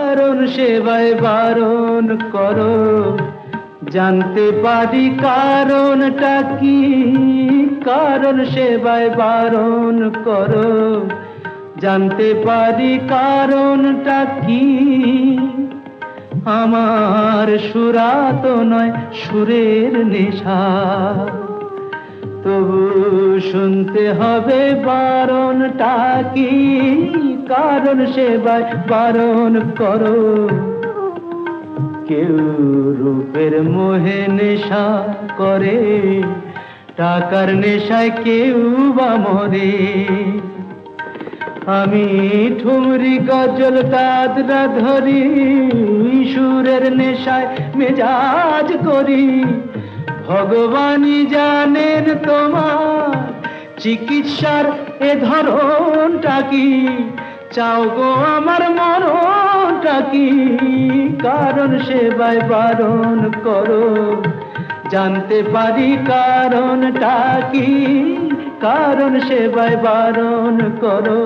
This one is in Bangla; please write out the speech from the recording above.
কারণ সেবায় বারণ করো, জানতে পারি কারণটা কি। কারণ সেবায় বারণ করো, জানতে পারি কারণটা কি। আমার সুরা তো নয় সুরের নেশা, তবু শুনতে হবে বারণটা কি। কারণ সেবায় বারণ করো। কেউ রূপের মোহে নেশা করে, টাকার নেশায় কেউ বা মরে। আমি ঠুমরি গজল কাদরা ধরি, সুরের নেশায় মেজাজ করি। ভগবানই জানেন তোমার চিকিৎসার এ ধরনটা কি। চাও গো আমার মরণটা কি। কারণ সেবায় বারণ করো, জানতে পারি কারণটা কি। কারণ সেবায় বারণ করো।